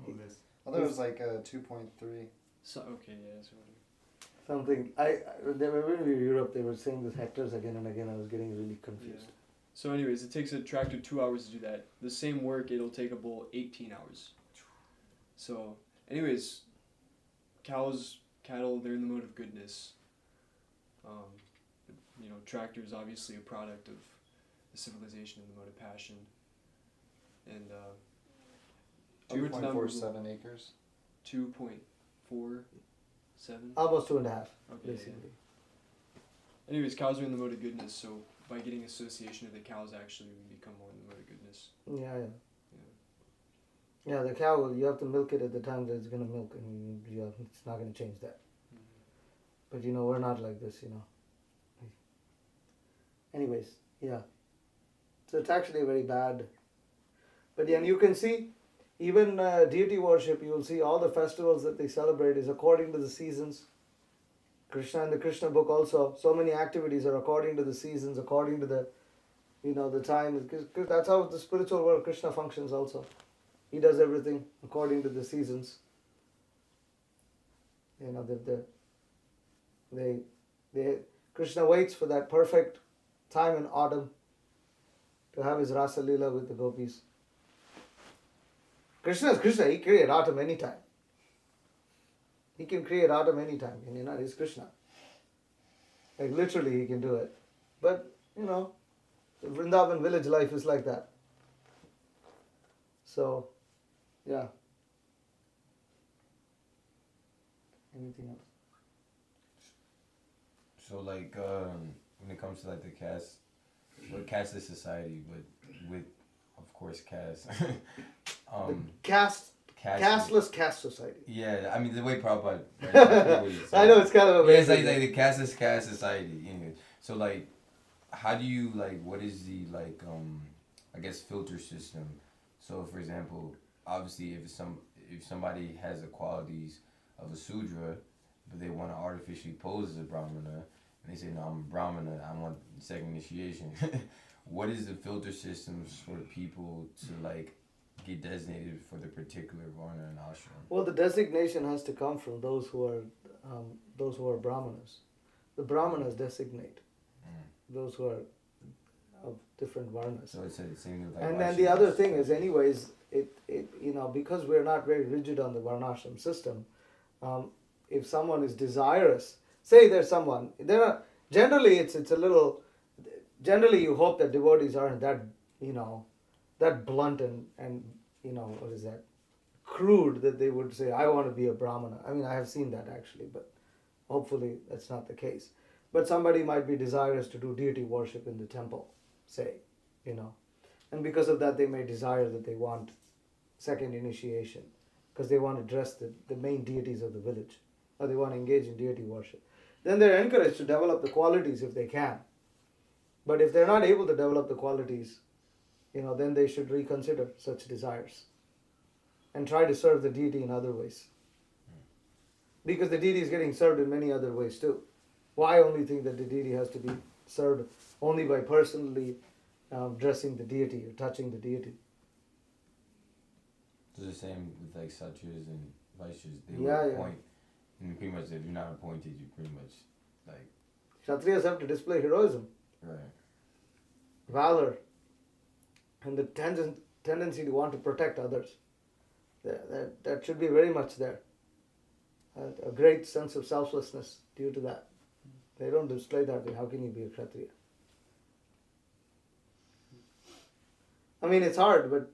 All this. I thought it was like 2.3. So, okay, yeah, that's what Something. When we were in Europe, they were saying this hectares again and again. I was getting really confused. Yeah. So anyways, it takes a tractor 2 hours to do that. The same work, it'll take a bull 18 hours. So, anyways, cattle, they're in the mode of goodness. Tractor is obviously a product of the civilization in the mode of passion. And 2.47 acres. 2.47. Almost 2.5, Okay. Yeah. basically. Anyways, cows are in the mode of goodness, so by getting association of the cows, actually, we become more in the mode of goodness. Yeah. Yeah, the cow, you have to milk it at the time that it's going to milk, and it's not going to change that. But we're not like this, Anyways, yeah. So it's actually very bad. But yeah, and you can see, even deity worship, you will see all the festivals that they celebrate is according to the seasons. Krishna in the Krishna book also, so many activities are according to the seasons, according to the, the time. Because that's how the spiritual world Krishna functions also. He does everything according to the seasons. Krishna waits for that perfect time in autumn to have his Rasa Leela with the gopis. Krishna is Krishna, he created autumn anytime. He can create autumn anytime, he's Krishna. Like literally he can do it. But, Vrindavan village life is like that. So, yeah. Anything else? So like when it comes to like the caste, well, casteless society, but with of course caste. The caste casteless caste society. Yeah, I mean the way Prabhupada. I know it's kind of a yeah, it's like the casteless caste society. You know. So like, how do you like? What is the like? I guess filter system. So for example, obviously if somebody has the qualities of a Sudra, but they want to artificially pose as a Brahmana, and they say no, I'm a Brahmana, I want second initiation. What is the filter systems for people to like get designated for the particular Varna and ashram? Well, the designation has to come from those who are Brahmanas. The Brahmanas designate those who are of different Varnas. So it's the same with like. And then the other thing is, anyways, because we're not very rigid on the Varnashram system, if someone is desirous, say there's someone, generally it's a little, generally you hope that devotees aren't that, that blunt and what is that, crude, that they would say, I want to be a Brahmana. I mean, I have seen that actually, but hopefully that's not the case. But somebody might be desirous to do deity worship in the temple, say, and because of that they may desire that they want second initiation, because they want to dress the main deities of the village, or they want to engage in deity worship. Then they're encouraged to develop the qualities if they can. But if they're not able to develop the qualities, then they should reconsider such desires and try to serve the deity in other ways. Because the deity is getting served in many other ways too. Why only think that the deity has to be served only by personally dressing the deity or touching the deity? It's the same with like Satras and Vaishyas. They Yeah, will yeah. appoint, and pretty much if you're not appointed, you pretty much like. Kshatriyas have to display heroism, Right. valor, and the tendency to want to protect others. That should be very much there. A great sense of selflessness due to that. They don't display that way. How can you be a Kshatriya? I mean, it's hard, but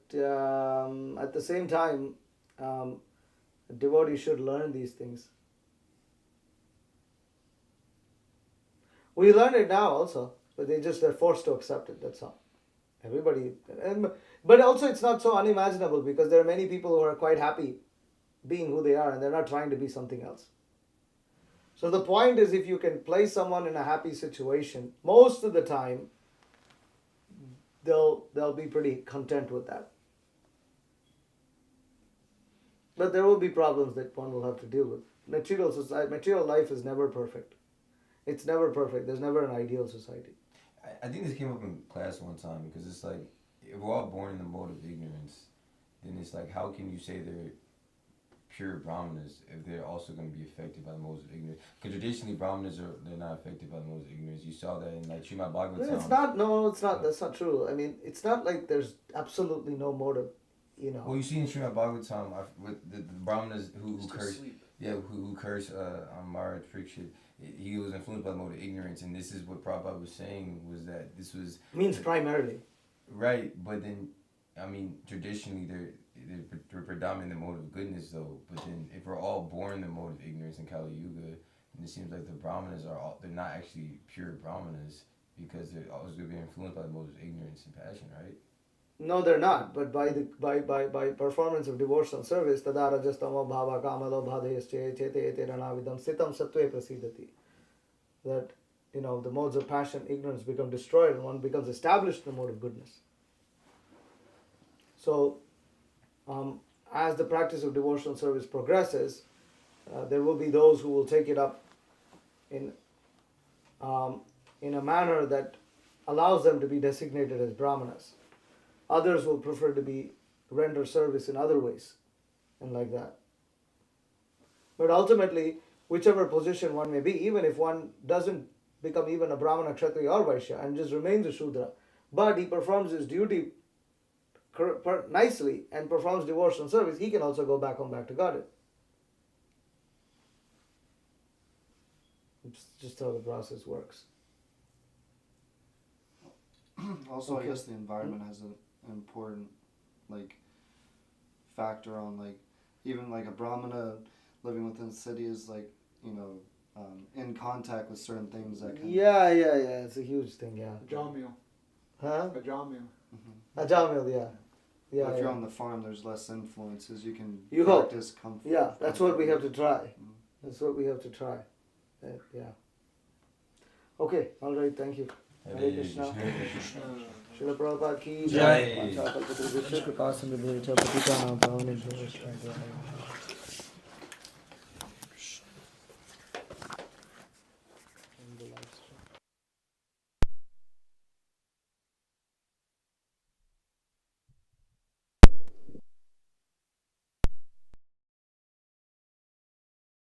at the same time, a devotee should learn these things. We learn it now also, but they're forced to accept it, that's all. Everybody, but also it's not so unimaginable, because there are many people who are quite happy being who they are and they're not trying to be something else. So the point is, if you can place someone in a happy situation, most of the time they'll be pretty content with that. But there will be problems that one will have to deal with. Material life is never perfect. It's never perfect. There's never an ideal society. I think this came up in class one time, because it's like, if we're all born in the mode of ignorance, then it's like, how can you say they're pure Brahmanas if they're also going to be affected by the modes of ignorance? Because traditionally Brahmanas they're not affected by the modes of ignorance. You saw that in like Srimad Bhagavatam. It's not. No, it's not. That's not true. I mean, it's not like there's absolutely no motive. Well, you see in Srimad Bhagavatam with the Brahmanas who curse, who curse Mara Trikshit. He was influenced by the mode of ignorance, and this is what Prabhupada was saying, was that this was means primarily. Right, but then, I mean, traditionally they're predominant in the mode of goodness, though. But then, if we're all born in the mode of ignorance in Kali Yuga, then it seems like the Brahmanas they're not actually pure Brahmanas, because they're always going to be influenced by the mode of ignorance and passion, right? No, they're not. But by performance of devotional service, tadara jastamo bhava kamalo bhadayasche chete ete ranavidam sitam sattve prasidati. That, the modes of passion, ignorance become destroyed, and one becomes established in the mode of goodness. So, as the practice of devotional service progresses, there will be those who will take it up in a manner that allows them to be designated as Brahmanas. Others will prefer to render service in other ways, and like that. But ultimately, whichever position one may be, even if one doesn't become even a Brahmana, Kshatriya or Vaishya and just remains a Shudra, but he performs his duty nicely and performs devotional service, he can also go back home, back to Godhead. It's just how the process works. Also, Okay. I guess the environment has an important factor on even a Brahmana living within the city is in contact with certain things that can Yeah, it's a huge thing, yeah. Jamil. Huh? A Jamil. Ajamil, yeah. Yeah, if you're yeah. on the farm, there's less influences. You can You hope. practice comfort. Yeah, that's what we have to try. Mm. That's what we have to try. Yeah. Okay, all right, thank you. Hare Krishna. Srila Prabhupada ki Jai. Jai.